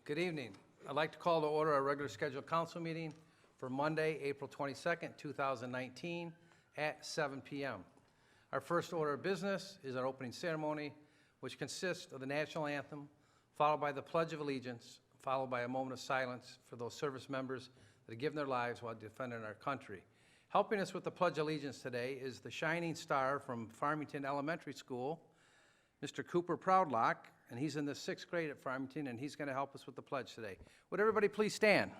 Good evening. I'd like to call to order our regular scheduled council meeting for Monday, April 22nd, 2019 at 7 p.m. Our first order of business is our opening ceremony, which consists of the national anthem, followed by the Pledge of Allegiance, followed by a moment of silence for those service members that have given their lives while defending our country. Helping us with the Pledge of Allegiance today is the shining star from Farmington Elementary School, Mr. Cooper Proudlock, and he's in the 6th grade at Farmington, and he's going to help us with the pledge today. Would everybody please stand?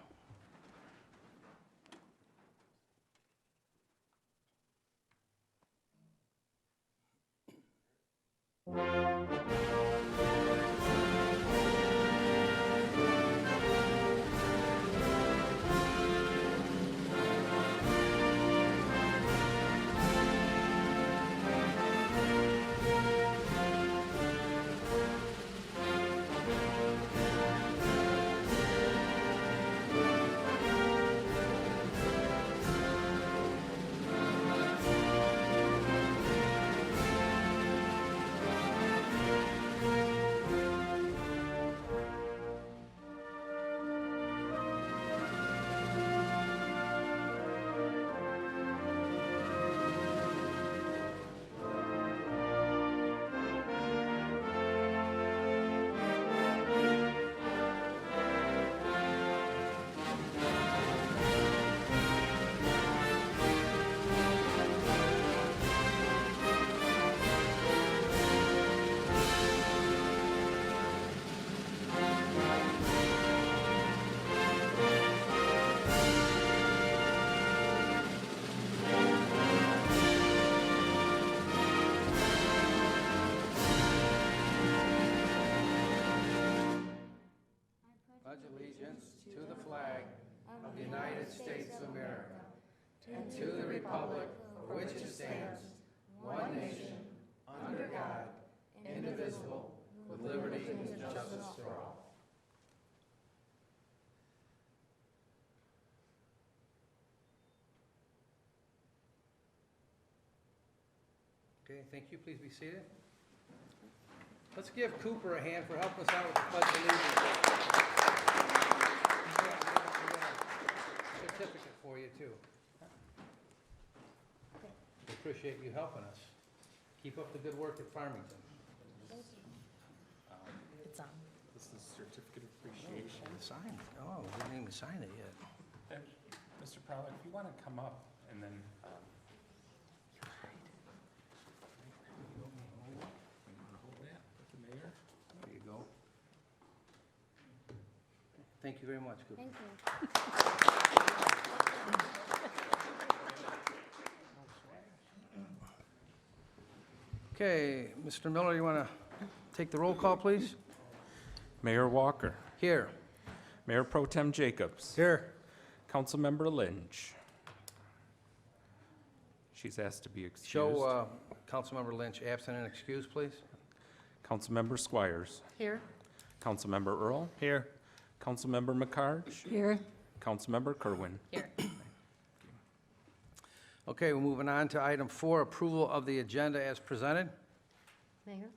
Pledge allegiance to the flag of the United States of America and to the republic for which it stands, one nation, under God, indivisible, with liberty and justice for all. Okay, thank you. Please be seated. Let's give Cooper a hand for helping us out with the Pledge of Allegiance. Certificate for you, too. We appreciate you helping us. Keep up the good work at Farmington. It's on. This is certificate of appreciation. Sign it. Oh, we didn't even sign it yet. And Mr. Prowler, if you want to come up and then. Hold that with the mayor. There you go. Thank you very much, Cooper. Thank you. Okay, Mr. Miller, you want to take the roll call, please? Mayor Walker. Here. Mayor Pro Tem Jacobs. Here. Councilmember Lynch. She's asked to be excused. Show Councilmember Lynch absent and excused, please. Councilmember Squires. Here. Councilmember Earl. Here. Councilmember McCarge. Here. Councilmember Kerwin. Here. Okay, we're moving on to item 4, approval of the agenda as presented. Mayor,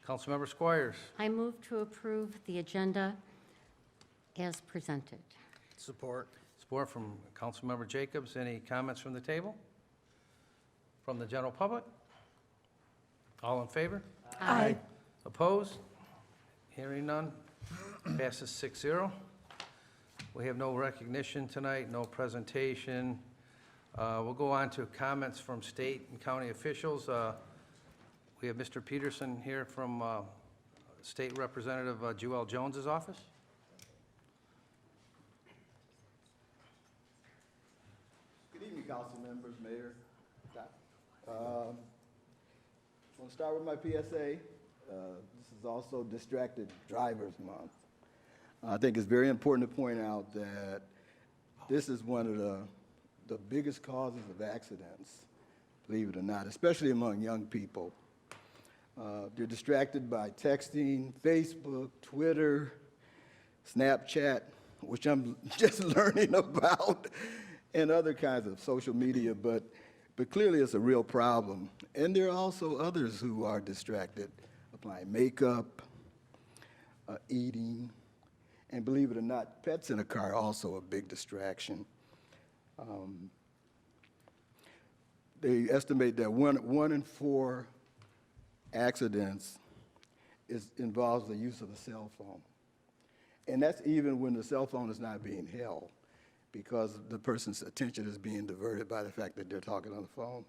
Councilmember Squires. I move to approve the agenda as presented. Support. Support from Councilmember Jacobs. Any comments from the table? From the general public? All in favor? Aye. Opposed? Hearing none. Passes 6-0. We have no recognition tonight, no presentation. We'll go on to comments from state and county officials. We have Mr. Peterson here from State Representative Jewel Jones's office. Good evening, council members, mayor. I want to start with my PSA. This is also Distracted Drivers Month. I think it's very important to point out that this is one of the biggest causes of accidents, believe it or not, especially among young people. They're distracted by texting, Facebook, Twitter, Snapchat, which I'm just learning about, and other kinds of social media, but clearly it's a real problem. And there are also others who are distracted, applying makeup, eating, And believe it or not, pets in a car are also a big distraction. They estimate that one in 4 accidents involves the use of a cell phone. And that's even when the cell phone is not being held, because the person's attention is being diverted by the fact that they're talking on the phone.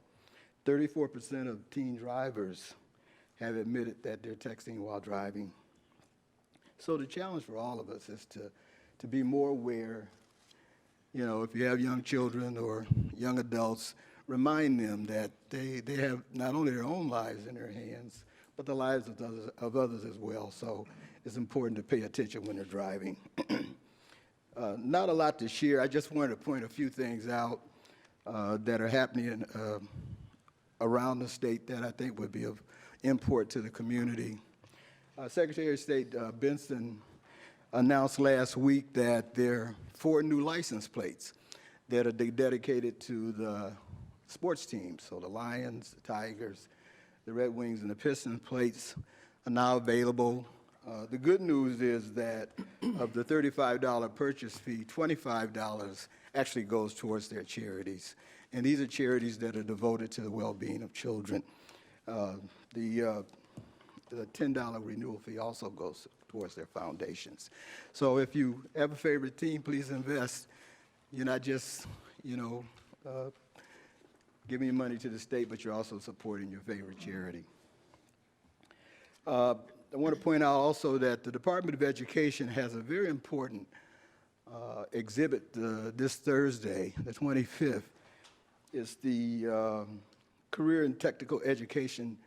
34% of teen drivers have admitted that they're texting while driving. So the challenge for all of us is to be more aware. You know, if you have young children or young adults, remind them that they have not only their own lives in their hands, but the lives of others as well. So it's important to pay attention when they're driving. Not a lot to share. I just wanted to point a few things out that are happening around the state that I think would be of import to the community. Secretary of State Benson announced last week that there are 4 new license plates that are dedicated to the sports teams. So the Lions, the Tigers, the Red Wings, and the Pistons plates are now available. The good news is that of the $35 purchase fee, $25 actually goes towards their charities. And these are charities that are devoted to the well-being of children. The $10 renewal fee also goes towards their foundations. So if you have a favorite team, please invest. You're not just, giving your money to the state, but you're also supporting your favorite charity. I want to point out also that the Department of Education has a very important exhibit this Thursday, the 25th. It's the Career and Technical Education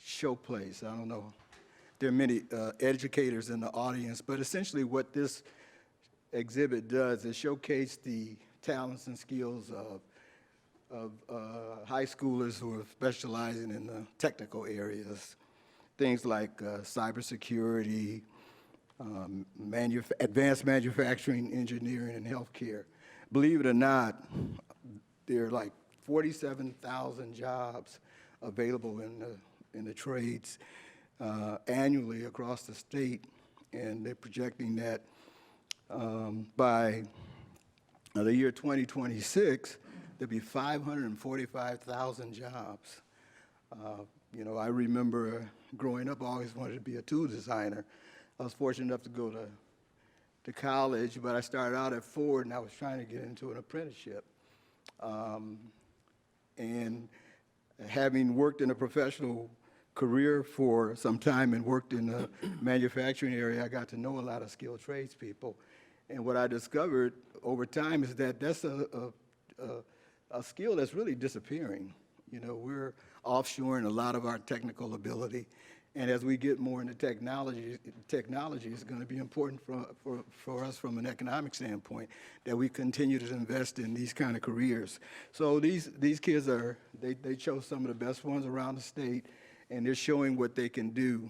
Showplace. I don't know. There are many educators in the audience, but essentially what this exhibit does is showcase the talents and skills of high schoolers who are specializing in the technical areas, things like cybersecurity, advanced manufacturing, engineering, and healthcare. Believe it or not, there are like 47,000 jobs available in the trades annually across the state, and they're projecting that by the year 2026, there'll be 545,000 jobs. I remember growing up, I always wanted to be a tool designer. I was fortunate enough to go to college, but I started out at Ford, and I was trying to get into an apprenticeship. And having worked in a professional career for some time and worked in the manufacturing area, I got to know a lot of skilled tradespeople. And what I discovered over time is that that's a skill that's really disappearing. We're offshoring a lot of our technical ability. And as we get more into technology is going to be important for us from an economic standpoint, that we continue to invest in these kind of careers. So these kids they chose some of the best ones around the state, and they're showing what they can do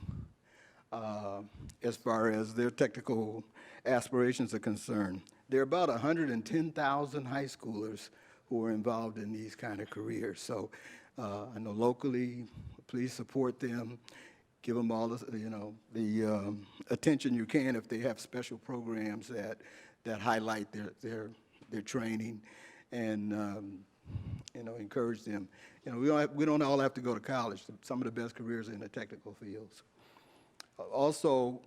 as far as their technical aspirations are concerned. There are about 110,000 high schoolers who are involved in these kind of careers. So I know locally, please support them. Give them all the attention you can if they have special programs that highlight their training, and encourage them. We don't all have to go to college. Some of the best careers are in the technical fields. Also,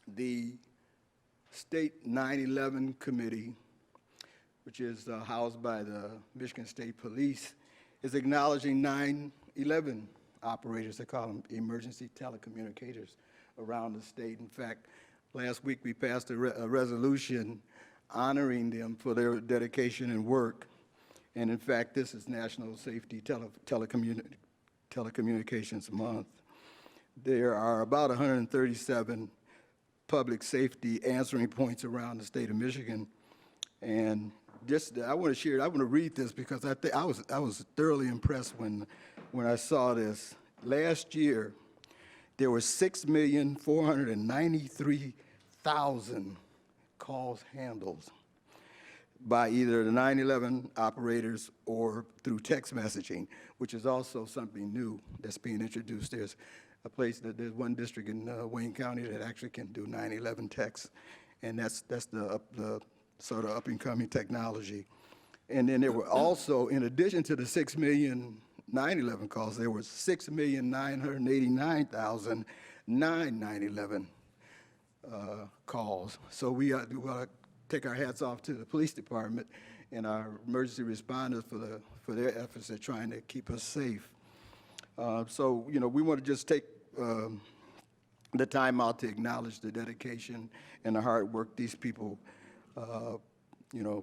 the State 9/11 Committee, which is housed by the Michigan State Police, is acknowledging 9/11 operators. They call them emergency telecommunicators around the state. In fact, last week we passed a resolution honoring them for their dedication and work. And in fact, this is National Safety Telecommunications Month. There are about 137 public safety answering points around the state of Michigan. And I want to read this because I was thoroughly impressed when I saw this. Last year, there were 6,493,000 calls handled. by either the 911 operators or through text messaging, which is also something new that's being introduced. There's there's one district in Wayne County that actually can do 911 text, and that's the sort of up-and-coming technology. And then there were also, in addition to the 6 million 911 calls, there were 6,989,000 911 calls. So we want to take our hats off to the police department and our emergency responders for their efforts at trying to keep us safe. So, we want to just take the time out to acknowledge the dedication and the hard work these people,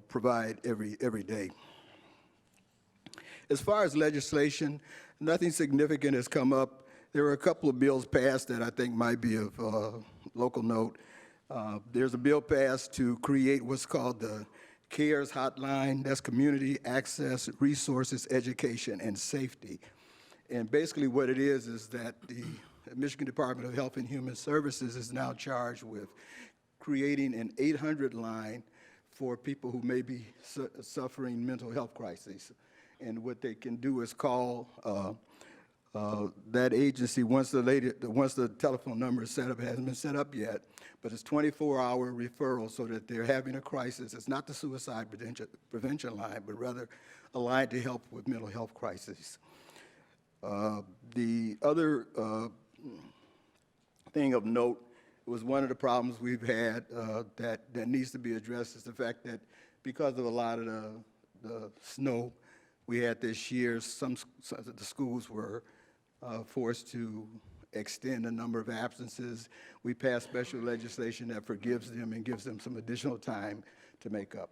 provide every day. As far as legislation, nothing significant has come up. There were a couple of bills passed that I think might be of local note. There's a bill passed to create what's called the CARES Hotline. That's Community Access, Resources, Education, and Safety. And basically what it is that the Michigan Department of Health and Human Services is now charged with creating an 800 line for people who may be suffering mental health crises. And what they can do is call that agency once the telephone number is set up. It hasn't been set up yet, but it's 24-hour referral so that they're having a crisis. It's not the suicide prevention line, but rather a line to help with mental health crises. The other thing of note was one of the problems we've had that needs to be addressed is the fact that because of a lot of the snow we had this year, some of the schools were forced to extend a number of absences. We passed special legislation that forgives them and gives them some additional time to make up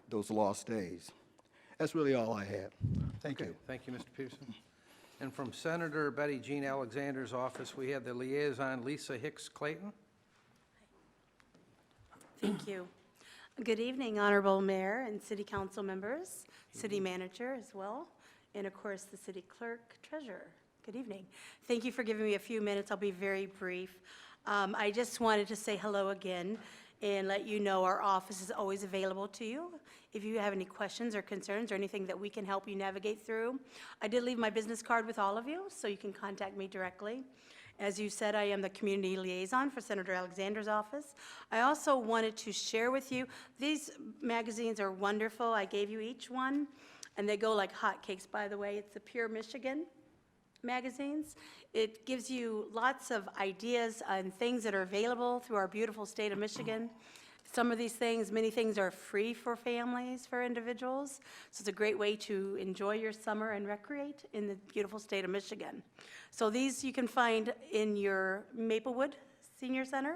those lost days. That's really all I have. Thank you. Thank you, Mr. Peterson. And from Senator Betty Jean Alexander's office, we have the liaison, Lisa Hicks Clayton. Thank you. Good evening, Honorable Mayor and City Council members, City Manager as well, and of course, the City Clerk, Treasurer. Good evening. Thank you for giving me a few minutes. I'll be very brief. I just wanted to say hello again and let you know our office is always available to you. If you have any questions or concerns or anything that we can help you navigate through. I did leave my business card with all of you, so you can contact me directly. As you said, I am the community liaison for Senator Alexander's office. I also wanted to share with you, these magazines are wonderful. I gave you each one, and they go like hotcakes, by the way. It's the Pure Michigan magazines. It gives you lots of ideas and things that are available through our beautiful state of Michigan. Some of these things, many things are free for families, for individuals. So it's a great way to enjoy your summer and recreate in the beautiful state of Michigan. So these you can find in your Maplewood Senior Center,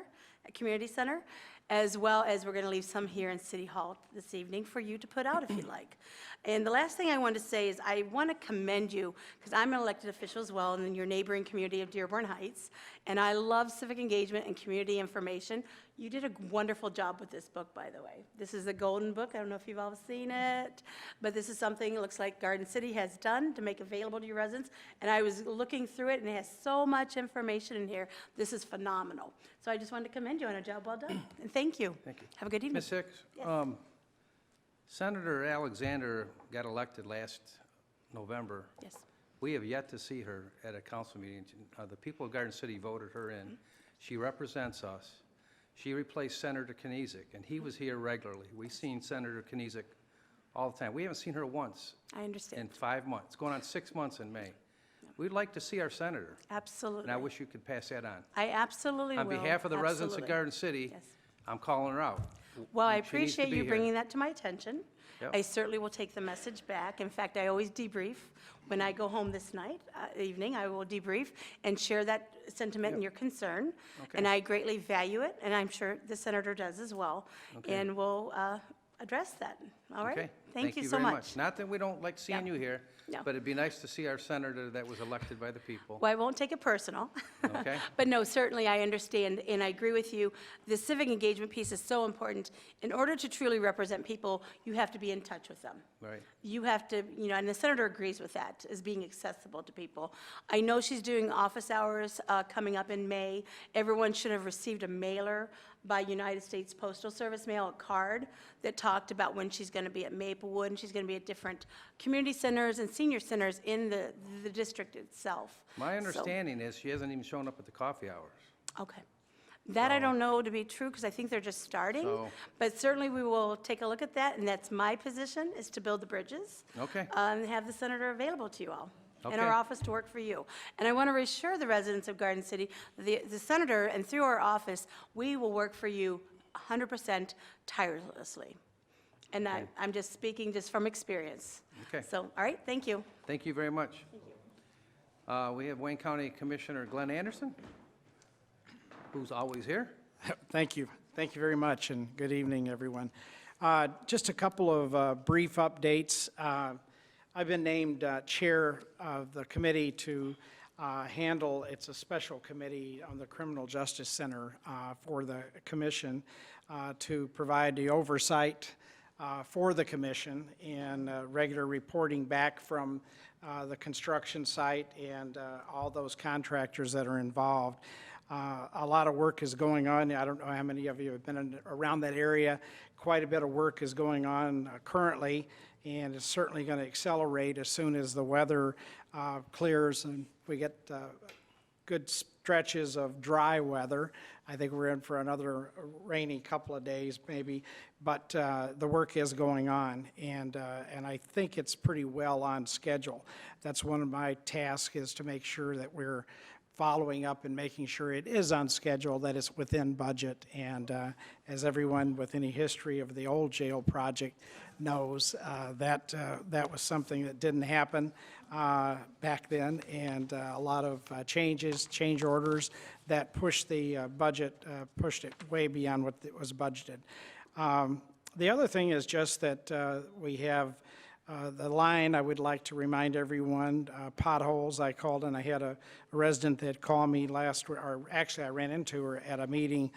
Community Center, as well as we're going to leave some here in City Hall this evening for you to put out if you'd like. And the last thing I want to say is I want to commend you, because I'm an elected official as well in your neighboring community of Dearborn Heights, and I love civic engagement and community information. You did a wonderful job with this book, by the way. This is the Golden Book. I don't know if you've all seen it, but this is something it looks like Garden City has done to make available to your residents. And I was looking through it, and it has so much information in here. This is phenomenal. So I just wanted to commend you on a job well done. And thank you. Thank you. Have a good evening. Ms. Hicks, Yes. Senator Alexander got elected last November. Yes. We have yet to see her at a council meeting. The people of Garden City voted her in. She represents us. She replaced Senator Kniezek, and he was here regularly. We've seen Senator Kniezek all the time. We haven't seen her once I understand. in 5 months, going on 6 months in May. We'd like to see our senator, Absolutely. and I wish you could pass that on. I absolutely will. On behalf of the residents of Absolutely. Garden City, Yes. I'm calling her out. Well, I She needs to appreciate be you here. bringing that to my attention. Yep. I certainly will take the message back. In fact, I always debrief. When I go home this evening, I will debrief and share that sentiment and your concern. Okay. And I greatly value it, and I'm sure the senator does as well. Okay. And we'll address that. All right? Okay? Thank you so very much. Not that we don't like seeing Yeah. you here, No. But it'd be nice to see our senator that was elected by the people. Well, I won't take it personal. Okay. But no, certainly I understand, and I agree with you. The civic engagement piece is so important. In order to truly represent people, you have to be in touch with them. Right. You have to, and the senator agrees with that, as being accessible to people. I know she's doing office hours coming up in May. Everyone should have received a mailer by United States Postal Service mail, a card that talked about when she's going to be at Maplewood, and she's going to be at different community centers and senior centers in the district itself. My So- understanding is she hasn't even shown up at the coffee hours. Okay. That I don't know to be true, because I think they're just starting. So- But certainly, we will take a look at that, and that's my position, is to build the bridges. Okay. And have the senator available to you all, in our Okay. office to work for you. And I want to reassure the residents of Garden City, the senator, and through our office, we will work for you 100% tirelessly. And I'm just speaking just from experience. Okay. So, all right, thank you. Thank you very much. We have Wayne County Commissioner Glenn Anderson, who's always here. Thank you. Thank you very much, and good evening, everyone. Just a couple of brief updates. I've been named chair of the committee to handle, it's a special committee on the Criminal Justice Center for the commission to provide the oversight for the commission and regular reporting back from the construction site and all those contractors that are involved. A lot of work is going on. I don't know how many of you have been around that area. Quite a bit of work is going on currently, and it's certainly going to accelerate as soon as the weather clears and we get good stretches of dry weather. I think we're in for another rainy couple of days maybe, but the work is going on, and I think it's pretty well on schedule. That's one of my tasks, is to make sure that we're following up and making sure it is on schedule, that it's within budget. And as everyone with any history of the old jail project knows, that was something that didn't happen back then, and a lot of change orders that pushed the budget, pushed it way beyond what it was budgeted. The other thing is just that we have the line. I would like to remind everyone, potholes. I called and I had a resident that called me or actually I ran into her at a meeting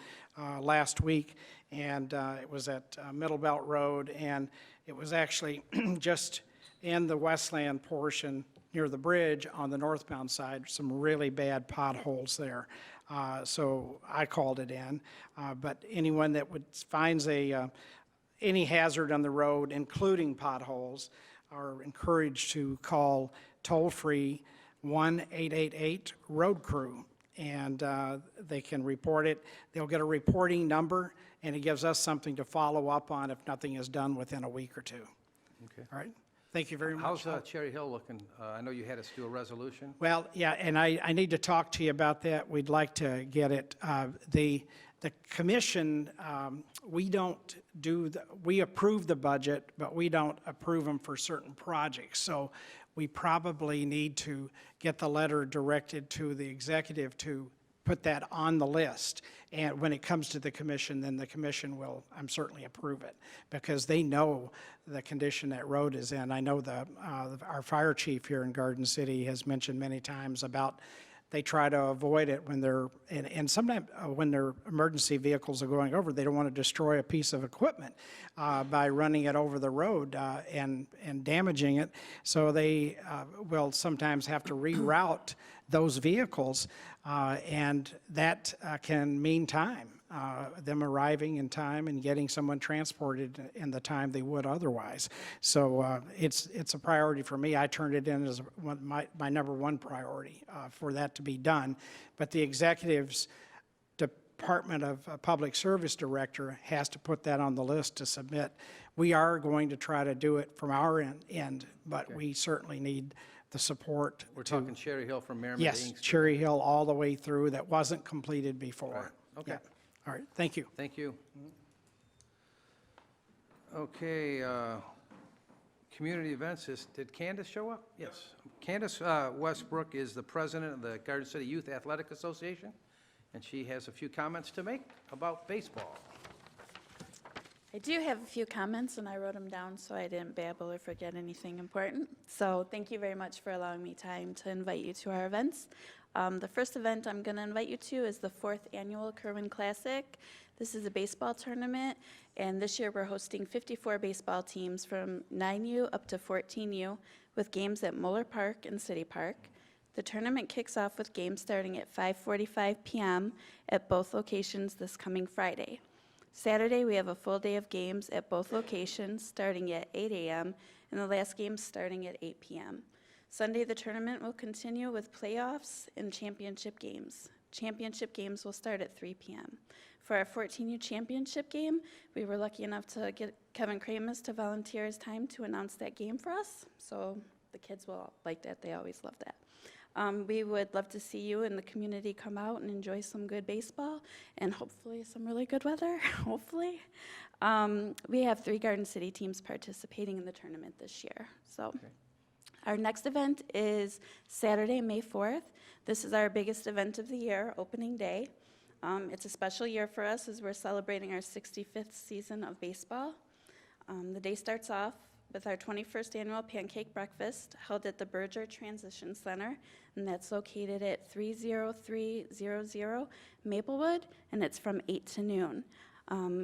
last week, and it was at Middle Belt Road, and it was actually just in the Westland portion near the bridge on the northbound side, some really bad potholes there. So I called it in, but anyone that finds any hazard on the road, including potholes, are encouraged to call toll-free 1-888-ROAD CREW, and they can report it. They'll get a reporting number, and it gives us something to follow up on if nothing is done within a week or two. Okay. All right? Thank you very much. How's Cherry Hill looking? I know you had us do a resolution. Well, yeah, and I need to talk to you about that. We'd like to get it. The commission, we approve the budget, but we don't approve them for certain projects. So we probably need to get the letter directed to the executive to put that on the list. And when it comes to the commission, then the commission will, certainly approve it, because they know the condition that road is in. I know our fire chief here in Garden City has mentioned many times about they try to avoid it when and sometimes when their emergency vehicles are going over, they don't want to destroy a piece of equipment by running it over the road and damaging it. So they will sometimes have to reroute those vehicles, and that can mean time, them arriving in time and getting someone transported in the time they would otherwise. So it's a priority for me. I turned it in as my number one priority for that to be done. But the executive's Department of Public Service Director has to put that on the list to submit. We are going to try to do it from our end, but we certainly need the support. We're talking Cherry Hill from Merrimack to Yes, Inkster. Cherry Hill all the way through. That wasn't completed before. Right. Okay. Yeah. All right, thank you. Thank you. Okay, community events, did Candace show up? Yes. Candace Westbrook is the president of the Garden City Youth Athletic Association, and she has a few comments to make about baseball. I do have a few comments, and I wrote them down so I didn't babble or forget anything important. So thank you very much for allowing me time to invite you to our events. The first event I'm going to invite you to is the 4th Annual Kerwin Classic. This is a baseball tournament, and this year we're hosting 54 baseball teams from 9U up to 14U with games at Muller Park and City Park. The tournament kicks off with games starting at 5:45 p.m. at both locations this coming Friday. Saturday, we have a full day of games at both locations starting at 8 a.m. and the last game starting at 8 p.m. Sunday, the tournament will continue with playoffs and championship games. Championship games will start at 3 p.m. For our 14U championship game, we were lucky enough to get Kevin Kramus to volunteer his time to announce that game for us. So the kids will like that. They always love that. We would love to see you in the community come out and enjoy some good baseball and hopefully some really good weather, hopefully. We have 3 Garden City teams participating in the tournament this year. So our next event is Saturday, May 4th. This is our biggest event of the year, opening day. It's a special year for us as we're celebrating our 65th season of baseball. The day starts off with our 21st annual pancake breakfast held at the Berger Transition Center, and that's located at 30300 Maplewood, and it's from 8 to noon.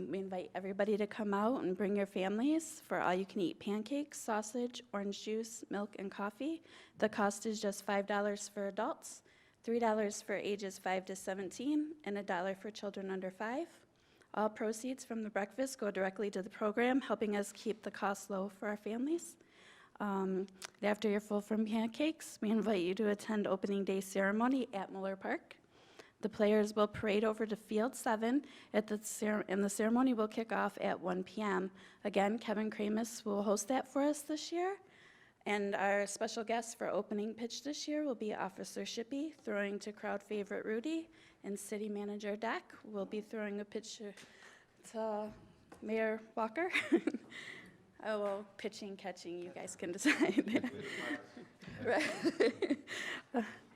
We invite everybody to come out and bring your families for all-you-can-eat pancakes, sausage, orange juice, milk, and coffee. The cost is just $5 for adults, $3 for ages 5 to 17, and $1 for children under 5. All proceeds from the breakfast go directly to the program, helping us keep the costs low for our families. After you're full from pancakes, we invite you to attend opening day ceremony at Muller Park. The players will parade over to Field 7, and the ceremony will kick off at 1 p.m. Again, Kevin Kramus will host that for us this year. And our special guest for opening pitch this year will be Officer Shippey, throwing to crowd favorite Rudy, and City Manager Dak will be throwing a pitch to Mayor Walker. Oh, well, pitching, catching, you guys can decide. Right.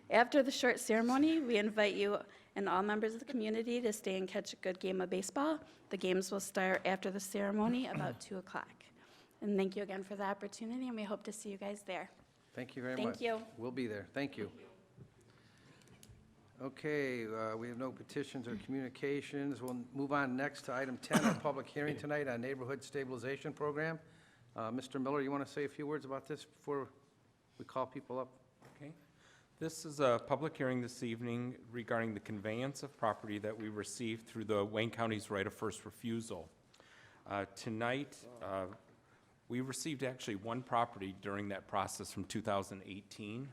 After the short ceremony, we invite you and all members of the community to stay and catch a good game of baseball. The games will start after the ceremony about 2 o'clock. And thank you again for the opportunity, and we hope to see you guys there. Thank you very much. Thank you. We'll be there. Thank you. Okay, we have no petitions or communications. We'll move on next to item 10, our public hearing tonight on Neighborhood Stabilization Program. Mr. Miller, you want to say a few words about this before we call people up? Okay. This is a public hearing this evening regarding the conveyance of property that we received through the Wayne County's right of first refusal. Tonight, we received actually one property during that process from 2018,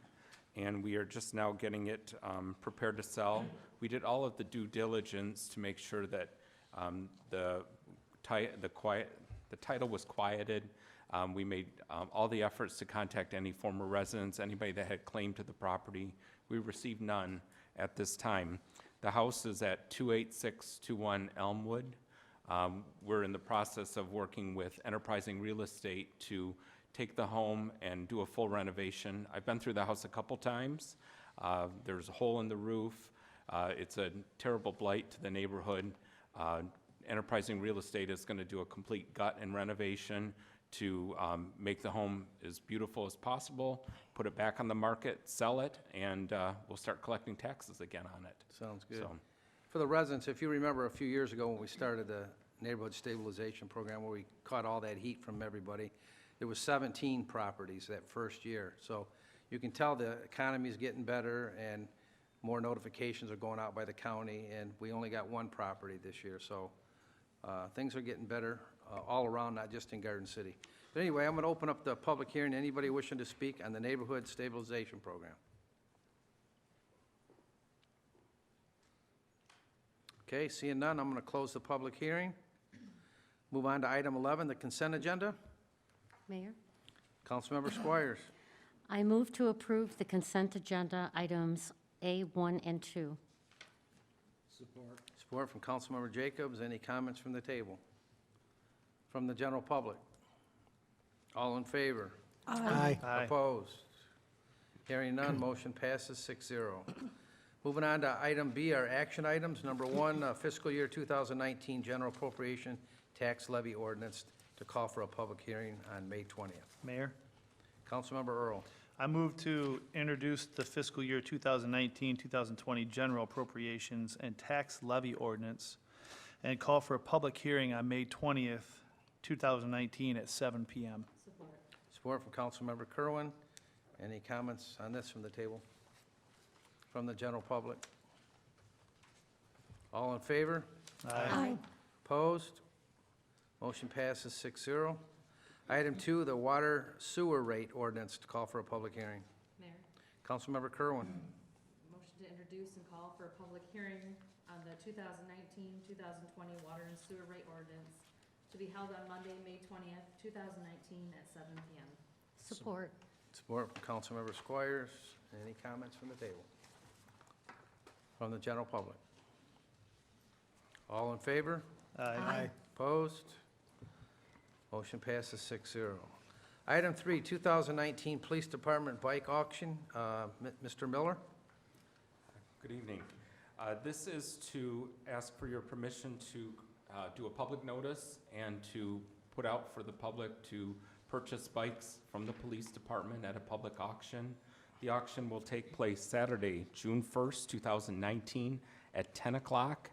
and we are just now getting it prepared to sell. We did all of the due diligence to make sure that the title was quieted. We made all the efforts to contact any former residents, anybody that had claim to the property. We received none at this time. The house is at 28621 Elmwood. We're in the process of working with Enterprising Real Estate to take the home and do a full renovation. I've been through the house a couple times. There's a hole in the roof. It's a terrible blight to the neighborhood. Enterprising Real Estate is going to do a complete gut and renovation to make the home as beautiful as possible, put it back on the market, sell it, and we'll start collecting taxes again on it. Sounds good. So, For the residents, if you remember a few years ago when we started the Neighborhood Stabilization Program where we caught all that heat from everybody, there was 17 properties that first year. So you can tell the economy is getting better and more notifications are going out by the county, and we only got one property this year. So things are getting better all around, not just in Garden City. But anyway, I'm going to open up the public hearing. Anybody wishing to speak on the Neighborhood Stabilization Program? Okay, seeing none, I'm going to close the public hearing. Move on to item 11, the consent agenda. Mayor, Councilmember Squires. I move to approve the consent agenda items A, 1, and 2. Support from Councilmember Jacobs. Any comments from the table? From the general public? All in favor? Aye. Opposed? Hearing none, motion passes 6-0. Moving on to item B, our action items. Number 1, fiscal year 2019 general appropriation tax levy ordinance to call for a public hearing on May 20th. Mayor, Councilmember Earl. I move to introduce the fiscal year 2019-2020 general appropriations and tax levy ordinance and call for a public hearing on May 20th, 2019 at 7 PM. Support from Councilmember Kerwin. Any comments on this from the table? From the general public? All in favor? Aye. Opposed? Motion passes 6-0. Item 2, the water sewer rate ordinance to call for a public hearing. Mayor, Councilmember Kerwin. motion to introduce and call for a public hearing on the 2019-2020 water and sewer rate ordinance to be held on Monday, May 20th, 2019 at 7 PM. Support. Support from Councilmember Squires. Any comments from the table? From the general public? All in favor? Aye. Opposed? Motion passes 6-0. Item 3, 2019 Police Department Bike Auction. Mr. Miller? Good evening. This is to ask for your permission to do a public notice and to put out for the public to purchase bikes from the police department at a public auction. The auction will take place Saturday, June 1st, 2019 at 10 o'clock.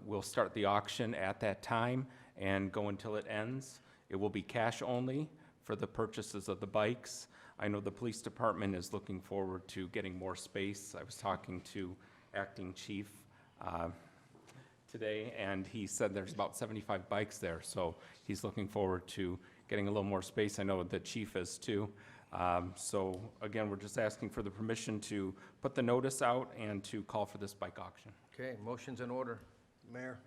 We'll start the auction at that time and go until it ends. It will be cash only for the purchases of the bikes. I know the police department is looking forward to getting more space. I was talking to acting chief today, and he said there's about 75 bikes there, so he's looking forward to getting a little more space. I know the chief is too. So again, we're just asking for the permission to put the notice out and to call for this bike auction. Okay, motion's in order. Mayor,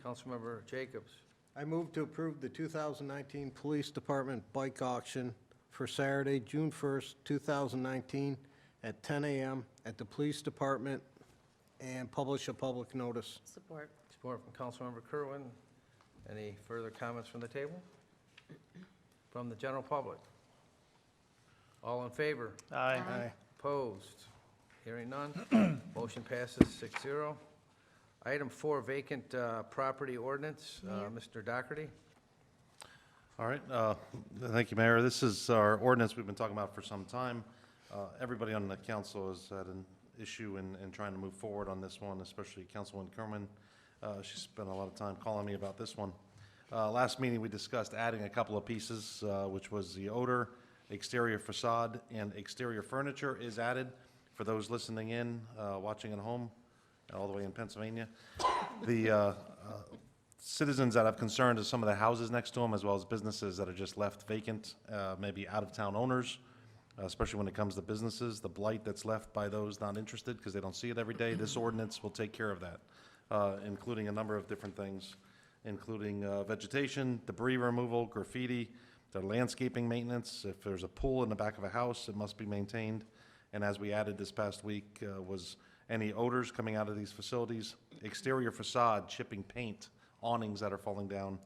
Councilmember Jacobs. I move to approve the 2019 Police Department bike auction for Saturday, June 1st, 2019, at 10 a.m. at the Police Department, and publish a public notice. Support. Support from Councilmember Kerwin. Any further comments from the table? From the general public? All in favor? Aye. Opposed? Hearing none. Motion passes 6-0. Item 4, vacant property ordinance. Mr. Doherty. All right, thank you, Mayor. This is our ordinance we've been talking about for some time. Everybody on the council has had an issue in trying to move forward on this one, especially Councilwoman Kerman. She spent a lot of time calling me about this one. Last meeting, we discussed adding a couple of pieces, which was the odor, exterior facade, and exterior furniture is added. For those listening in, watching at home, all the way in Pennsylvania, the citizens that have concern to some of the houses next to them, as well as businesses that are just left vacant, maybe out-of-town owners, especially when it comes to businesses, the blight that's left by those not interested because they don't see it every day. This ordinance will take care of that, including a number of different things, including vegetation, debris removal, graffiti, the landscaping maintenance. If there's a pool in the back of a house, it must be maintained. And as we added this past week, was any odors coming out of these facilities, exterior facade, chipping paint, awnings that are falling down,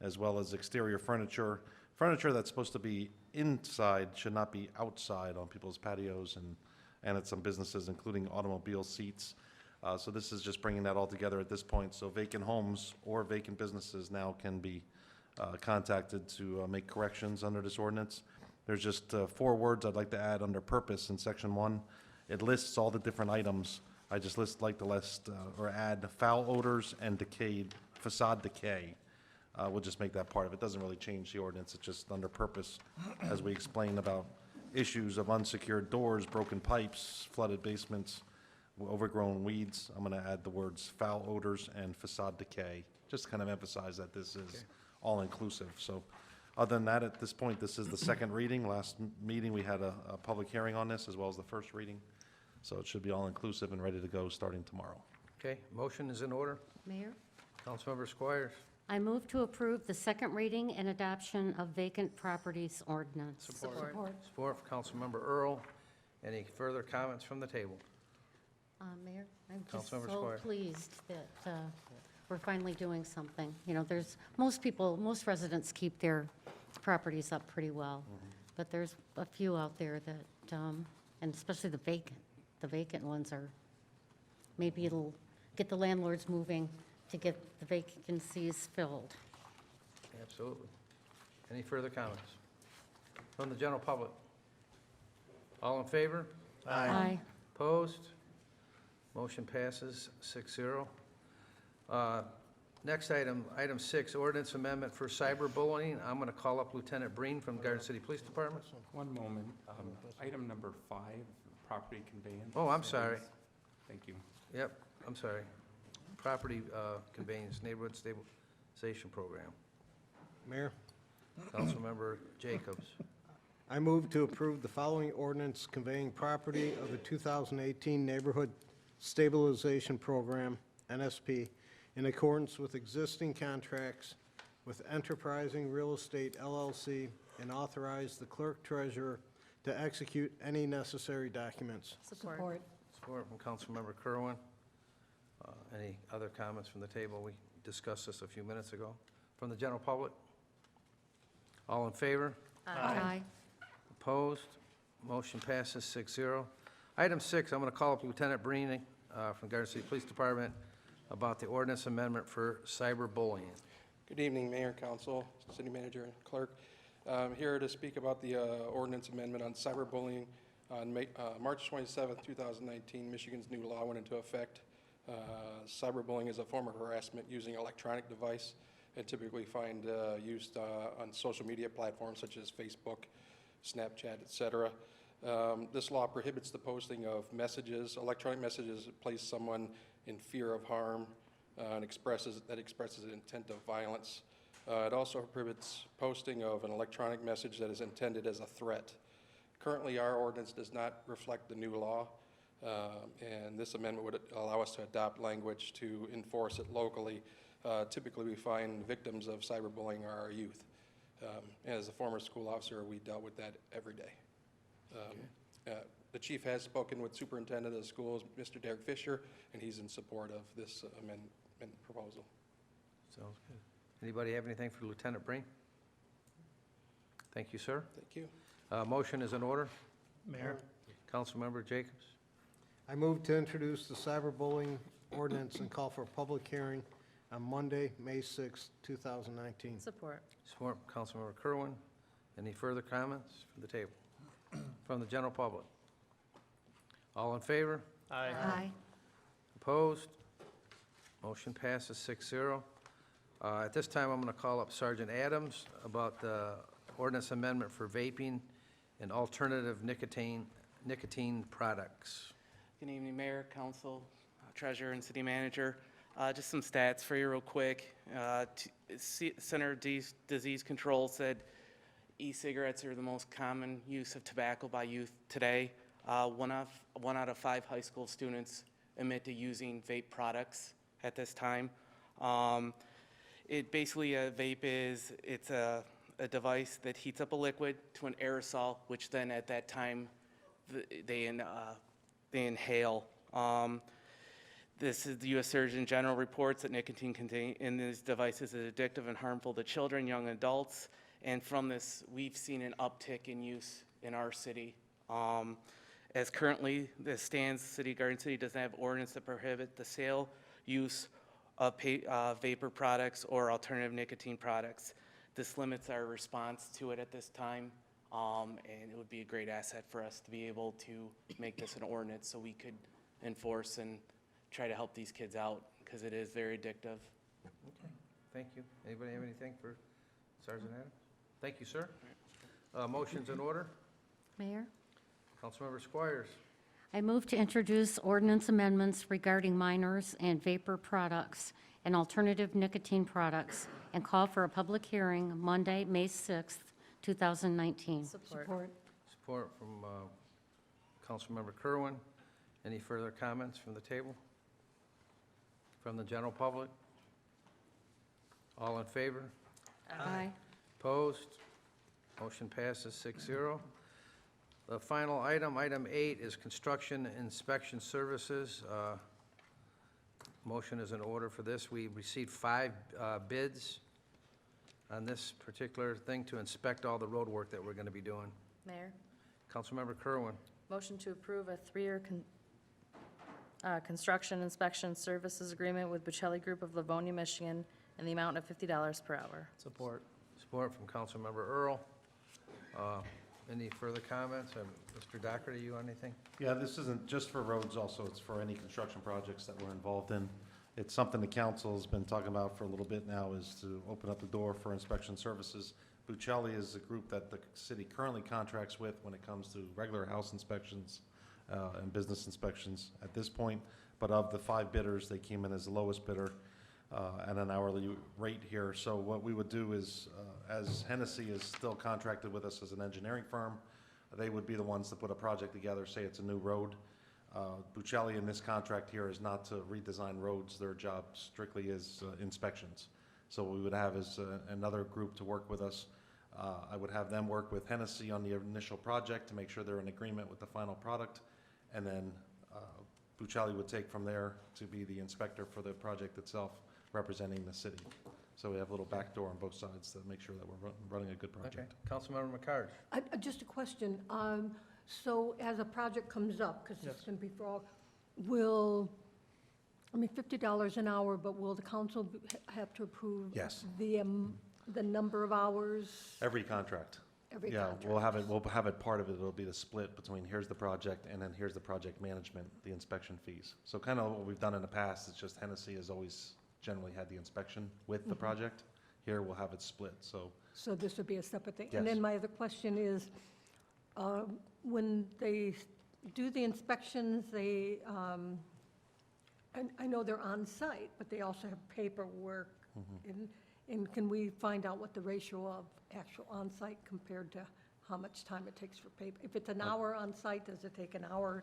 as well as exterior furniture. Furniture that's supposed to be inside should not be outside on people's patios and at some businesses, including automobile seats. So this is just bringing that all together at this point. So vacant homes or vacant businesses now can be contacted to make corrections under this ordinance. There's just 4 words I'd like to add under purpose in section 1. It lists all the different items. I just like to list or add foul odors and facade decay. We'll just make that part of it. It doesn't really change the ordinance. It's just under purpose, as we explain about issues of unsecured doors, broken pipes, flooded basements, overgrown weeds. I'm going to add the words foul odors and facade decay, just to kind of emphasize that this is all-inclusive. So other than that, at this point, this is the second reading. Last meeting, we had a public hearing on this, as well as the first reading. So it should be all-inclusive and ready to go starting tomorrow. Okay, motion is in order. Mayor, Councilmember Squires. I move to approve the second reading and adoption of vacant properties ordinance. Support from Councilmember Earl. Any further comments from the table? Mayor, I'm just Councilmember so Squire. pleased that we're finally doing something. You know, there's, most residents keep their properties up pretty well, but there's a few out there that, and especially the vacant ones are, maybe it'll get the landlords moving to get the vacancies filled. Absolutely. Any further comments? From the general public? All in favor? Aye. Opposed? Motion passes 6-0. Next item, item 6, ordinance amendment for cyberbullying. I'm going to call up Lieutenant Breen from Garden City Police Department. One moment. Item number 5, property conveyance. Oh, I'm sorry. Thank you. Yep, I'm sorry. Property conveyance, neighborhood stabilization program. Mayor, Councilmember Jacobs. I move to approve the following ordinance conveying property of the 2018 Neighborhood Stabilization Program, NSP, in accordance with existing contracts with Enterprising Real Estate LLC, and authorize the clerk treasurer to execute any necessary documents. Support. Support from Councilmember Kerwin. Any other comments from the table? We discussed this a few minutes ago. From the general public? All in favor? Aye. Opposed? Motion passes 6-0. Item 6, I'm going to call up Lieutenant Breen from Garden City Police Department about the ordinance amendment for cyberbullying. Good evening, Mayor, Council, City Manager, and Clerk. I'm here to speak about the ordinance amendment on cyberbullying. On March 27, 2019, Michigan's new law went into effect. Cyberbullying is a form of harassment using electronic device and typically find used on social media platforms such as Facebook, Snapchat, etc. This law prohibits the posting of messages, electronic messages that place someone in fear of harm and expresses an intent of violence. It also prohibits posting of an electronic message that is intended as a threat. Currently, our ordinance does not reflect the new law, and this amendment would allow us to adopt language to enforce it locally. Typically, we find victims of cyberbullying are our youth. As a former school officer, we dealt with that every day. The chief has spoken with superintendent of the schools, Mr. Derek Fisher, and he's in support of this amendment proposal. Sounds good. Anybody have anything for Lieutenant Breen? Thank you, sir. Thank you. Motion is in order. Mayor? Councilmember Jacobs. I move to introduce the cyberbullying ordinance and call for a public hearing on Monday, May 6, 2019. Support. Support from Councilmember Kerwin. Any further comments from the table? From the general public? All in favor? Aye. Opposed? Motion passes 6-0. At this time, I'm going to call up Sergeant Adams about the ordinance amendment for vaping and alternative nicotine products. Good evening, Mayor, Council, Treasurer, and City Manager. Just some stats for you real quick. Center of Disease Control said e-cigarettes are the most common use of tobacco by youth today. One out of 5 high school students admit to using vape products at this time. Basically, a vape it's a device that heats up a liquid to an aerosol, which then at that time they inhale. This is the U.S. Surgeon General reports that nicotine contained in these devices is addictive and harmful to children, young adults, and from this, we've seen an uptick in use in our city. As currently, the stands, Garden City doesn't have ordinance to prohibit the sale, use of vapor products or alternative nicotine products. This limits our response to it at this time, and it would be a great asset for us to be able to make this an ordinance so we could enforce and try to help these kids out, because it is very addictive. Okay, thank you. Anybody have anything for Sergeant Adams? Thank you, sir. Motion's in order. Mayor? Councilmember Squires. I move to introduce ordinance amendments regarding minors and vapor products and alternative nicotine products and call for a public hearing Monday, May 6th, 2019. Support. Support from Councilmember Kerwin. Any further comments from the table? From the general public? All in favor? Aye. Opposed? Motion passes 6-0. The final item, item 8, is construction inspection services. Motion is in order for this. We received 5 bids on this particular thing to inspect all the road work that we're going to be doing. Mayor, Councilmember Kerwin. motion to approve a 3-year construction inspection services agreement with Bocelli Group of Livonia, Michigan, in the amount of $50 per hour. Support. Support from Councilmember Earl. Any further comments? Mr. Doherty, you anything? Yeah, this isn't just for roads also, it's for any construction projects that we're involved in. It's something the council's been talking about for a little bit now, is to open up the door for inspection services. Bucelli is a group that the city currently contracts with when it comes to regular house inspections and business inspections at this point. But of the 5 bidders, they came in as the lowest bidder at an hourly rate here. So what we would do is, as Hennessy is still contracted with us as an engineering firm, they would be the ones to put a project together, say it's a new road. Bucelli in this contract here is not to redesign roads. Their job strictly is inspections. So what we would have is another group to work with us. I would have them work with Hennessy on the initial project to make sure they're in agreement with the final product. And then Bucelli would take from there to be the inspector for the project itself, representing the city. So we have a little back door on both sides to make sure that we're running a good Okay. project. Councilmember McCarty. Just a question. So as a project comes up, because it's going to be for all, will, I mean, $50 an hour, but will the council have to approve? Yes. The number of hours? Every contract. Every Yeah, contract. we'll have it, part of it, it'll be the split between here's the project and then here's the project management, the inspection fees. So kind of what we've done in the past, it's just Hennessy has always generally had the inspection with the project. Here we'll have it split, so. So this would be a separate thing? Yes. And then my other question is, when they do the inspections, they, I know they're on site, but they also have paperwork. And can we find out what the ratio of actual on-site compared to how much time it takes for paper? If it's an hour on-site, does it take an hour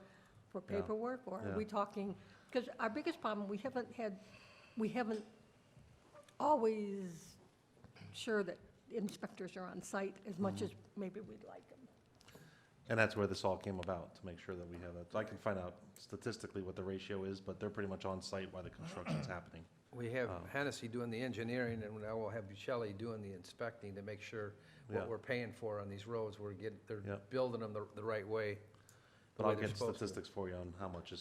for Yeah. paperwork? Or are Yeah. we talking, because our biggest problem, we haven't always sure that inspectors are on site as much as maybe we'd like them. And that's where this all came about, to make sure that we have that. So I can find out statistically what the ratio is, but they're pretty much on site while the construction's happening. We have Hennessy doing the engineering, and now we'll have Bucelli doing the inspecting to make sure Yeah. what we're paying for on these roads, they're Yeah. building them the right way. But the way I'll they're get supposed to. statistics for you on how much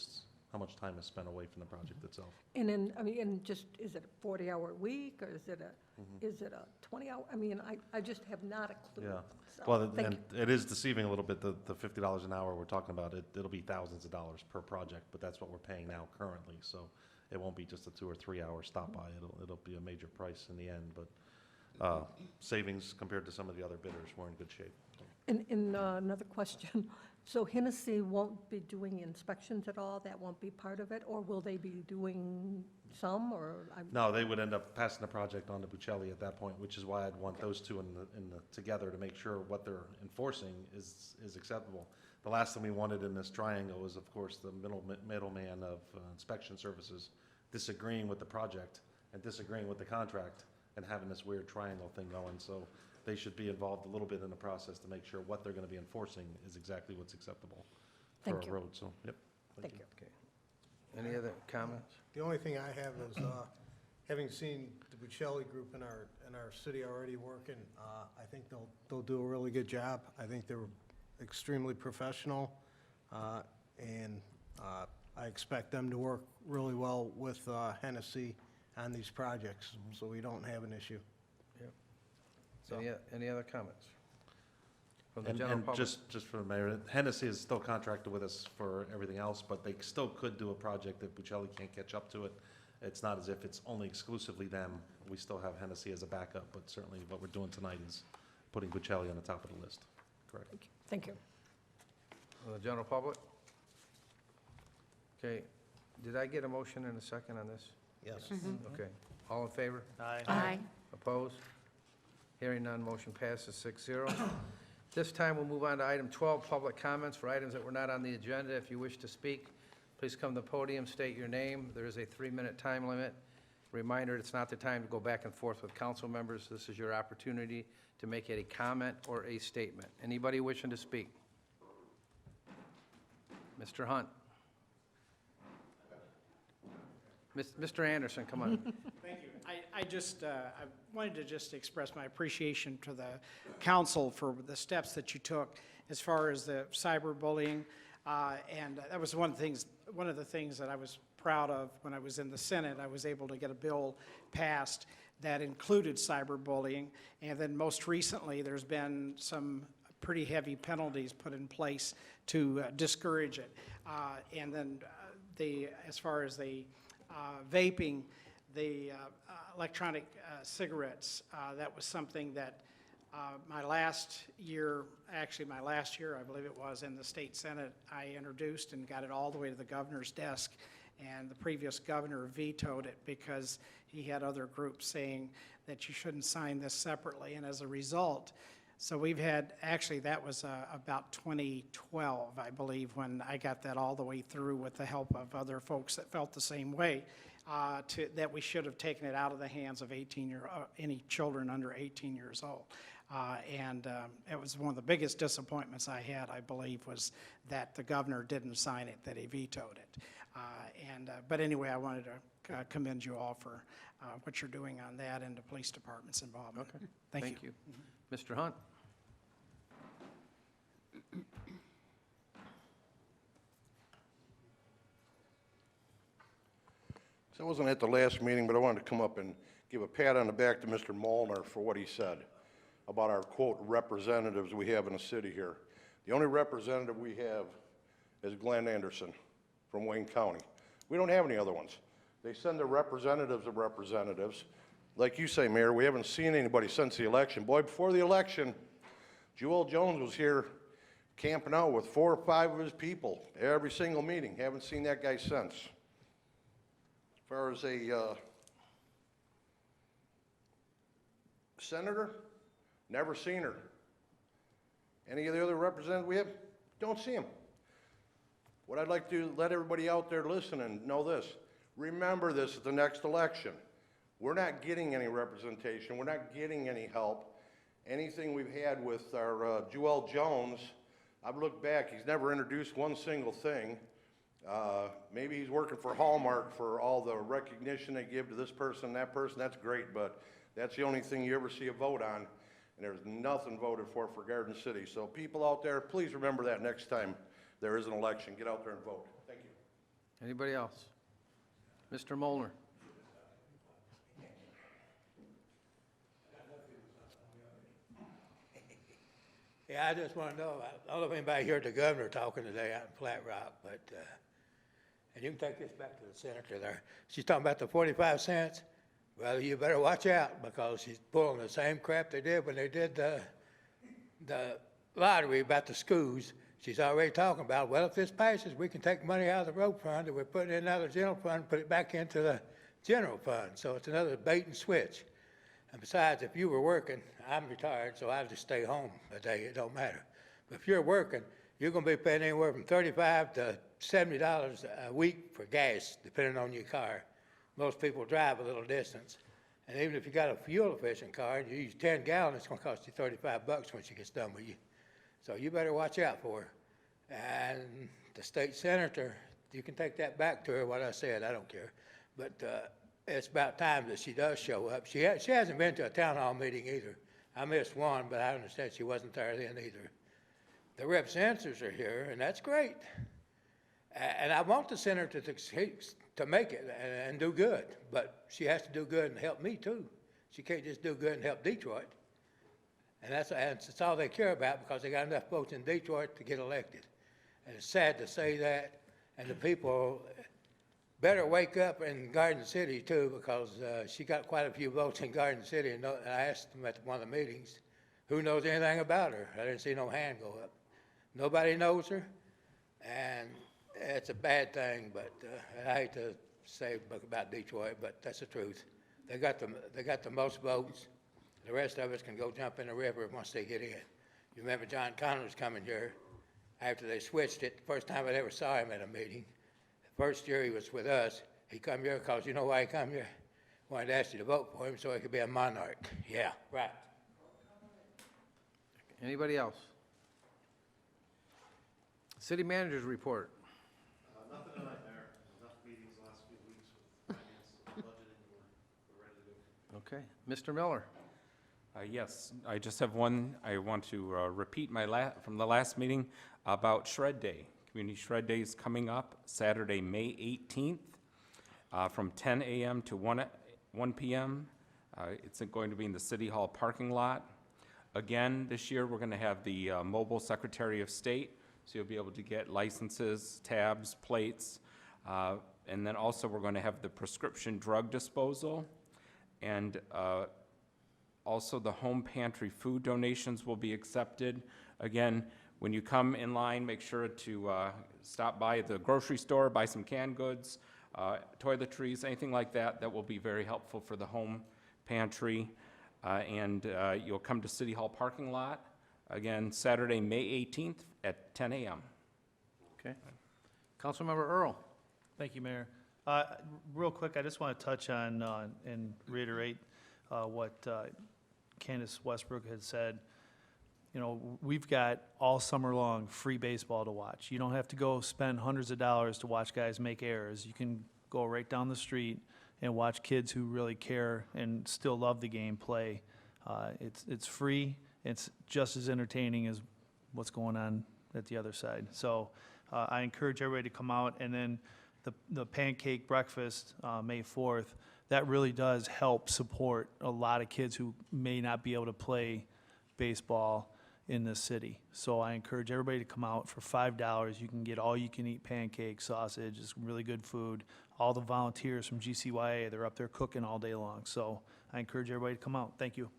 time is spent away from the project itself. And then, I mean, and just, is it a 40-hour week, or is it a 20-hour? I mean, I just have not a clue. Yeah. So, Well, thank and it is deceiving a little bit, the $50 an hour we're talking about. It'll be thousands of dollars per project, but that's what we're paying now currently. So it won't be just a 2 or 3 hour stop by. It'll be a major price in the end, but savings compared to some of the other bidders, we're in good shape. And another question, so Hennessy won't be doing inspections at all? That won't be part of it? Or will they be doing some, or? No, they would end up passing the project on to Bucelli at that point, which is why I'd want those two together to make sure what they're enforcing is acceptable. The last thing we wanted in this triangle was, of course, the middleman of inspection services disagreeing with the project and disagreeing with the contract and having this weird triangle thing going. So they should be involved a little bit in the process to make sure what they're going to be enforcing is exactly what's acceptable for Thank a you. road. So, yep. Thank you. Okay. Any other comments? The only thing I have is, having seen the Bucelli group in our city already working, I think they'll do a really good job. I think they're extremely professional, and I expect them to work really well with Hennessy on these projects, so we don't have an issue. So- Any other comments? From the And general public? just for the mayor, Hennessy is still contracted with us for everything else, but they still could do a project if Bucelli can't catch up to it. It's not as if it's only exclusively them. We still have Hennessy as a backup, but certainly what we're doing tonight is putting Bucelli on the top of the list. Correct. Thank you. From the general public? Okay, did I get a motion and a second on this? Yes. Okay, all in favor? Aye. Opposed? Hearing none, motion passes 6-0. This time, we'll move on to item 12, public comments for items that were not on the agenda. If you wish to speak, please come to the podium, state your name. There is a 3-minute time limit. Reminder, it's not the time to go back and forth with council members. This is your opportunity to make a comment or a statement. Anybody wishing to speak? Mr. Hunt. Mr. Anderson, come on. Thank you. I wanted to just express my appreciation to the council for the steps that you took as far as the cyberbullying. And that was one of the things that I was proud of when I was in the Senate. I was able to get a bill passed that included cyberbullying. And then most recently, there's been some pretty heavy penalties put in place to discourage it. And then as far as the vaping, the electronic cigarettes, that was something that my last year, I believe it was, in the state senate, I introduced and got it all the way to the governor's desk. And the previous governor vetoed it because he had other groups saying that you shouldn't sign this separately. And as a result, so we've had, actually that was about 2012, I believe, when I got that all the way through with the help of other folks that felt the same way, that we should have taken it out of the hands of any children under 18 years old. And it was one of the biggest disappointments I had, I believe, was that the governor didn't sign it, that he vetoed it. But anyway, I wanted to commend you all for what you're doing on that and the police department's involvement. Okay. Thank you. Mr. Hunt? So I wasn't at the last meeting, but I wanted to come up and give a pat on the back to Mr. Molnar for what he said about our, quote, representatives we have in the city here. The only representative we have is Glenn Anderson from Wayne County. We don't have any other ones. They send their representatives of representatives. Like you say, Mayor, we haven't seen anybody since the election. Boy, before the election, Jewel Jones was here camping out with 4 or 5 of his people every single meeting. Haven't seen that guy since. As far as a senator, never seen her. Any of the other representatives we have, don't see him. What I'd like to let everybody out there listening know this. Remember this at the next election. We're not getting any representation. We're not getting any help. Anything we've had with our Jewel Jones, I've looked back, he's never introduced one single thing. Maybe he's working for Hallmark for all the recognition they give to this person, that person, that's great, but that's the only thing you ever see a vote on, and there's nothing voted for Garden City. So people out there, please remember that next time there is an election. Get out there and vote. Thank you. Anybody else? Mr. Molnar? Yeah, I just want to know, I don't know if anybody heard the governor talking today out in Flat Rock, but, and you can take this back to the senator there. She's talking about the 45 cents. Well, you better watch out because she's pulling the same crap they did when they did the lottery about the schools. She's already talking about, well, if this passes, we can take money out of the road fund and we're putting in another general fund, put it back into the general fund. So it's another bait and switch. And besides, if you were working, I'm retired, so I'll just stay home a day, it don't matter. But if you're working, you're gonna be paying anywhere from $35 to $70 a week for gas, depending on your car. Most people drive a little distance. And even if you got a fuel efficient car and you use 10 gallons, it's gonna cost you $35 when she gets done with you. So you better watch out for her. And the state senator, you can take that back to her, what I said, I don't care. But it's about time that she does show up. She hasn't been to a town hall meeting either. I missed one, but I understand she wasn't there then either. The representatives are here, and that's great. And I want the senator to make it and do good, but she has to do good and help me too. She can't just do good and help Detroit. And that's all they care about because they got enough votes in Detroit to get elected. And it's sad to say that, and the people better wake up in Garden City too, because she got quite a few votes in Garden City, and I asked them at one of the meetings, who knows anything about her? I didn't see no hand go up. Nobody knows her, and it's a bad thing, but I hate to say about Detroit, but that's the truth. They got the most votes. The rest of us can go jump in the river once they get in. You remember John Connors coming here after they switched it, the first time I ever saw him at a meeting. The first year he was with us, he come here because you know why he come here? Wanted to ask you to vote for him so he could be a monarch. Yeah, right. Anybody else? City managers report. Nothing tonight, Mayor. Enough meetings the last few weeks with finance, budgeting, we're ready to go. Okay. Mr. Miller? Yes, I just have one. I want to repeat from the last meeting about Shred Day. Community Shred Day is coming up Saturday, May 18th, from 10 a.m. to 1 p.m. It's going to be in the City Hall parking lot. Again, this year, we're going to have the mobile Secretary of State, so you'll be able to get licenses, tabs, plates, and then also we're going to have the prescription drug disposal, and also the home pantry food donations will be accepted. Again, when you come in line, make sure to stop by the grocery store, buy some canned goods, toiletries, anything like that. That will be very helpful for the home pantry. And you'll come to City Hall parking lot, again, Saturday, May 18th at 10 a.m. Okay. Councilmember Earl. Thank you, Mayor. Real quick, I just want to touch on and reiterate what Candace Westbrook had said. You know, we've got all summer long free baseball to watch. You don't have to go spend hundreds of dollars to watch guys make errors. You can go right down the street and watch kids who really care and still love the game play. It's free. It's just as entertaining as what's going on at the other side. So I encourage everybody to come out. And then the pancake breakfast, May 4th, that really does help support a lot of kids who may not be able to play baseball in this city. So I encourage everybody to come out for $5. You can get all-you-can-eat pancakes, sausage, it's really good food. All the volunteers from GCYA, they're up there cooking all day long. So I encourage everybody to come out. Thank you.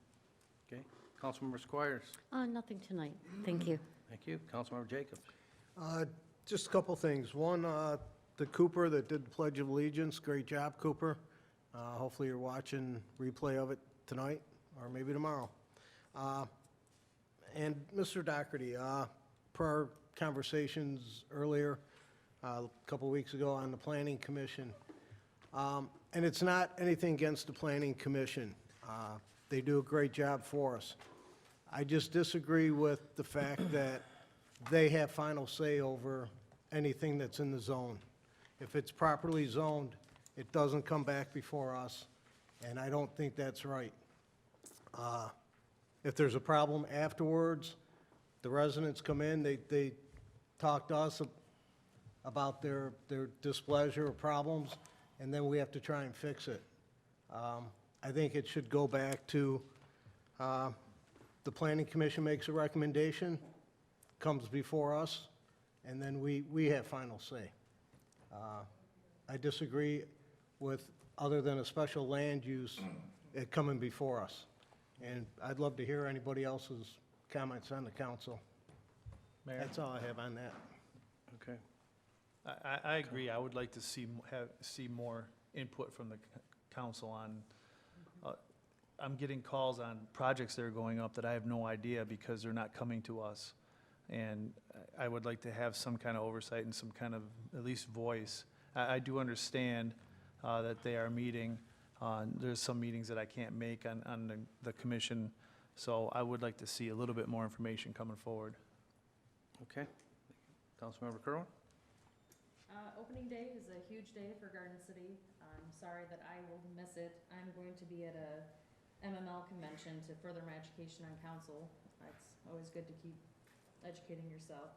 Okay. Councilmember Squires. Nothing tonight. Thank you. Thank you. Councilmember Jacobs. Just a couple things. One, the Cooper that did the Pledge of Allegiance, great job, Cooper. Hopefully you're watching replay of it tonight or maybe tomorrow. And Mr. Doherty, per our conversations earlier, a couple weeks ago on the Planning Commission, and it's not anything against the Planning Commission. They do a great job for us. I just disagree with the fact that they have final say over anything that's in the zone. If it's properly zoned, it doesn't come back before us, and I don't think that's right. If there's a problem afterwards, the residents come in, they talk to us about their displeasure or problems, and then we have to try and fix it. I think it should go back to the Planning Commission makes a recommendation, comes before us, and then we have final say. I disagree with, other than a special land use, it coming before us. And I'd love to hear anybody else's comments on the council. Mayor? That's all I have on that. Okay. I agree. I would like to see more input from the council on, I'm getting calls on projects that are going up that I have no idea because they're not coming to us. And I would like to have some kind of oversight and some kind of at least voice. I do understand that they are meeting. There's some meetings that I can't make on the commission, so I would like to see a little bit more information coming forward. Okay. Councilmember Kerwin. Opening day is a huge day for Garden City. I'm sorry that I will miss it. I'm going to be at a MML convention to further my education on council. It's always good to keep educating yourself.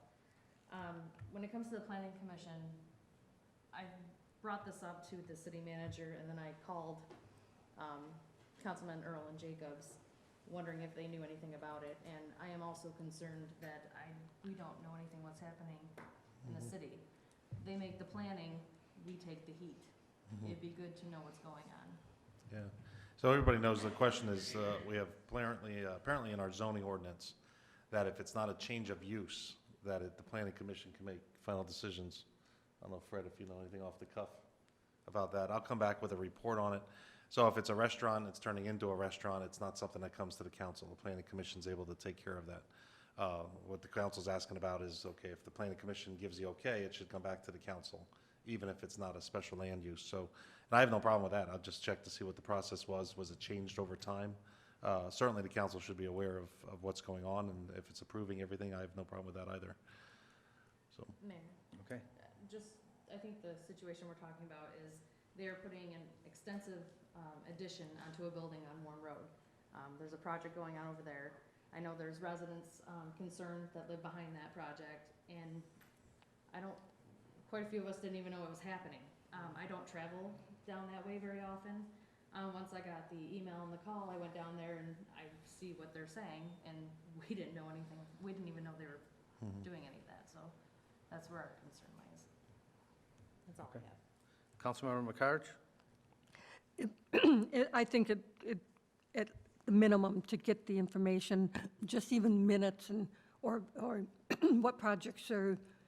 When it comes to the Planning Commission, I brought this up to the city manager, and then I called Councilman Earl and Jacobs, wondering if they knew anything about it. And I am also concerned that we don't know anything what's happening in the city. They make the planning, we take the heat. It'd be good to know what's going on. Yeah. So everybody knows the question is, we have apparently in our zoning ordinance, that if it's not a change of use, that the planning commission can make final decisions. I don't know, Fred, if you know anything off the cuff about that. I'll come back with a report on it. So if it's a restaurant, it's turning into a restaurant, it's not something that comes to the council. The planning commission's able to take care of that. What the council's asking about is, okay, if the planning commission gives the okay, it should come back to the council, even if it's not a special land use. So, and I have no problem with that. I'll just check to see what the process was. Was it changed over time? Certainly the council should be aware of what's going on, and if it's approving everything, I have no problem with that either. So. Mayor. Okay. I think the situation we're talking about is they're putting an extensive addition onto a building on Warm Road. There's a project going on over there. I know there's residents concerned that live behind that project, and quite a few of us didn't even know it was happening. I don't travel down that way very often, Once I got the email and the call, I went down there and I see what they're saying, and we didn't know anything. We didn't even know they were doing any of that, so that's where our concern lies. That's all I have. Councilmember McCarthy? I think at the minimum, to get the information, just even minutes and, or what projects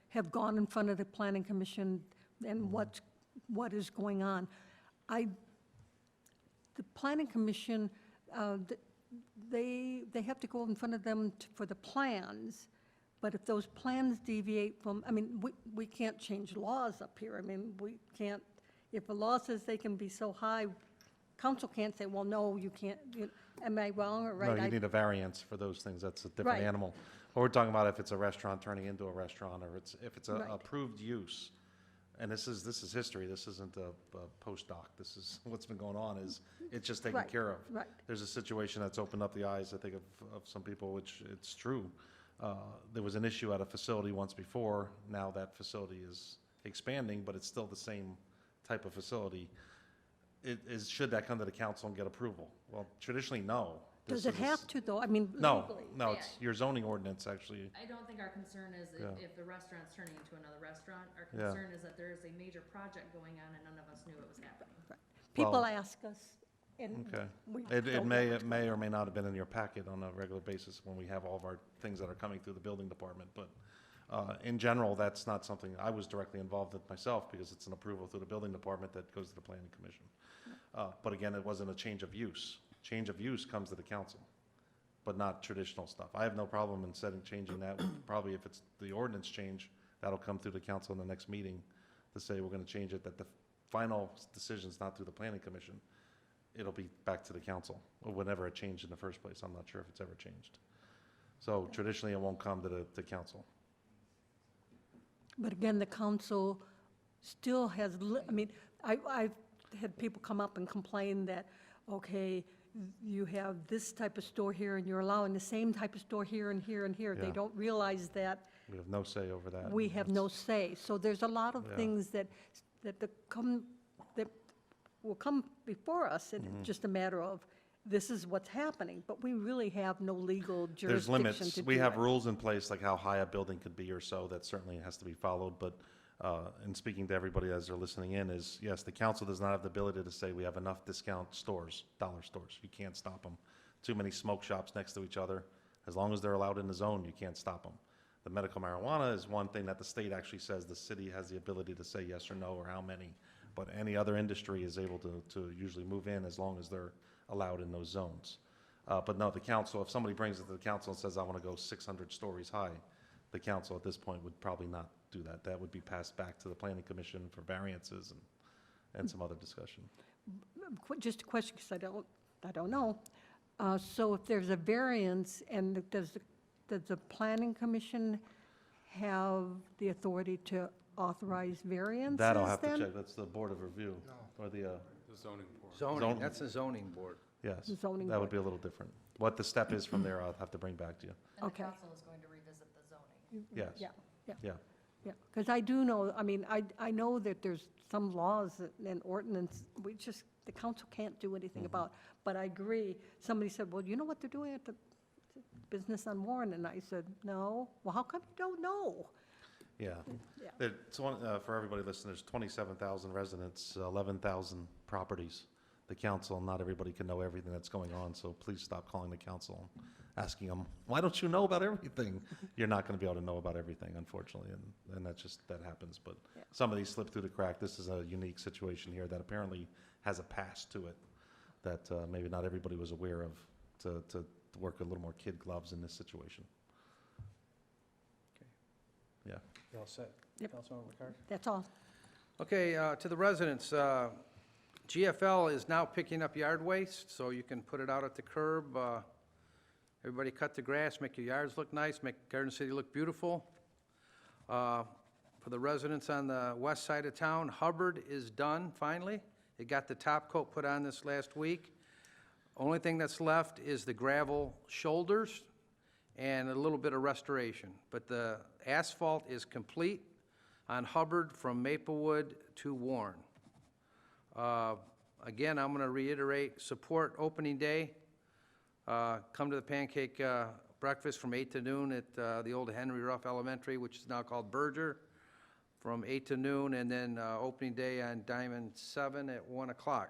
have gone in front of the planning commission and what is going on. The planning commission, they have to go in front of them for the plans, but if those plans deviate from, I mean, we can't change laws up here. I mean, we can't, if a law says they can be so high, council can't say, well, no, you can't, am I wrong or right? No, you need a variance for those things. That's a different Right. animal. What we're talking about, if it's a restaurant turning into a restaurant, or if it's a Right. approved use, and this is history, this isn't a postdoc, this is what's been going on, is it's just taken Right, care of. right. There's a situation that's opened up the eyes, I think, of some people, which it's true. There was an issue at a facility once before, now that facility is expanding, but it's still the same type of facility. Should that come to the council and get approval? Well, traditionally, no. Does it have to, though? I mean, No, legally? no, it's your zoning ordinance, actually. I don't think our concern is Yeah. if the restaurant's turning into another restaurant. Our Yeah. concern is that there is a major project going on and none of us knew it was happening. People Well- ask us, and Okay. we It don't may, know. it may or may not have been in your packet on a regular basis when we have all of our things that are coming through the building department, but in general, that's not something I was directly involved with myself, because it's an approval through the building department that goes to the planning commission. But again, it wasn't a change of use. Change of use comes to the council, but not traditional stuff. I have no problem in changing that. Probably if it's the ordinance change, that'll come through the council in the next meeting to say we're gonna change it, that the final decision's not through the planning commission. It'll be back to the council, or whenever it changed in the first place. I'm not sure if it's ever changed. So traditionally, it won't come to the council. But again, the council still has, I mean, I've had people come up and complain that, okay, you have this type of store here, and you're allowing the same type of store here and here and here. They Yeah. don't realize that We have no say over that. we have no say. So there's a lot of Yeah. things that will come before us, and Mm-hmm. it's just a matter of, this is what's happening, but we really have no legal There's jurisdiction limits. to We do have it. rules in place, like how high a building could be or so, that certainly has to be followed, but, and speaking to everybody as they're listening in, is, yes, the council does not have the ability to say we have enough discount stores, dollar stores. You can't stop them. Too many smoke shops next to each other. As long as they're allowed in the zone, you can't stop them. The medical marijuana is one thing that the state actually says the city has the ability to say yes or no, or how many. But any other industry is able to usually move in as long as they're allowed in those zones. But no, the council, if somebody brings it to the council and says, I want to go 600 stories high, the council at this point would probably not do that. That would be passed back to the planning commission for variances and some other discussion. Just a question, because I don't know. So if there's a variance, and does the planning commission have the authority to authorize variances That I'll have to then? check. That's the board of review, or the, The zoning board. Zoning, Zone- that's the zoning board. yes. The zoning That would board. be a little different. What the step is from there, I'll have to bring back to you. And the Okay. council is going to revisit the zoning. Yes. Yeah, yeah. Yeah. Yeah, because I do know, I mean, I know that there's some laws and ordinance, the council can't do anything about, but I agree. Somebody said, well, you know what they're doing at the business on Warren? And I said, no. Well, how come you don't know? Yeah. Yeah. It's one, for everybody listening, there's 27,000 residents, 11,000 properties. The council, not everybody can know everything that's going on, so please stop calling the council, and asking them, why don't you know about everything? You're not going to be able to know about everything, unfortunately, and that happens. But Yeah. some of these slip through the crack. This is a unique situation here that apparently has a past to it that maybe not everybody was aware of, to work a little more kid gloves in this situation. Yeah. You all set? Yep. Councilmember McCarthy? That's all. Okay, to the residents, GFL is now picking up yard waste, so you can put it out at the curb. Everybody cut the grass, make your yards look nice, make Garden City look beautiful. For the residents on the west side of town, Hubbard is done, finally. It got the top coat put on this last week. Only thing that's left is the gravel shoulders and a little bit of restoration. But the asphalt is complete on Hubbard from Maplewood to Warren. Again, I'm going to reiterate, support opening day. Come to the pancake breakfast from 8 to noon at the old Henry Ruff Elementary, which is now called Berger, from 8 to noon, and then opening day on Diamond 7 at 1 o'clock.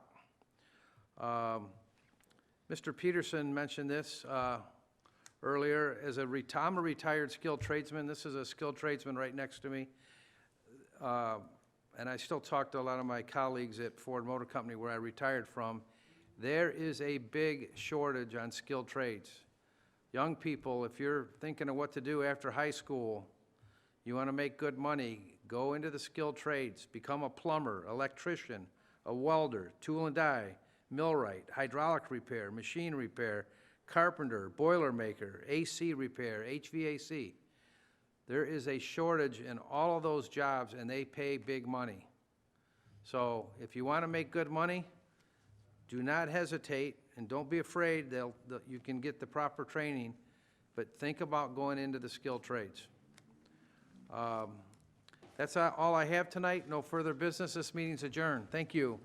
Mr. Peterson mentioned this earlier. I'm a retired skilled tradesman. This is a skilled tradesman right next to me. And I still talk to a lot of my colleagues at Ford Motor Company, where I retired from. There is a big shortage on skilled trades. Young people, if you're thinking of what to do after high school, you want to make good money, go into the skilled trades, become a plumber, electrician, a welder, tool and die, millwright, hydraulic repair, machine repair, carpenter, boiler maker, AC repair, HVAC. There is a shortage in all of those jobs, and they pay big money. So if you want to make good money, do not hesitate, and don't be afraid. You can get the proper training, but think about going into the skilled trades. That's all I have tonight. No further business. This meeting's adjourned. Thank you.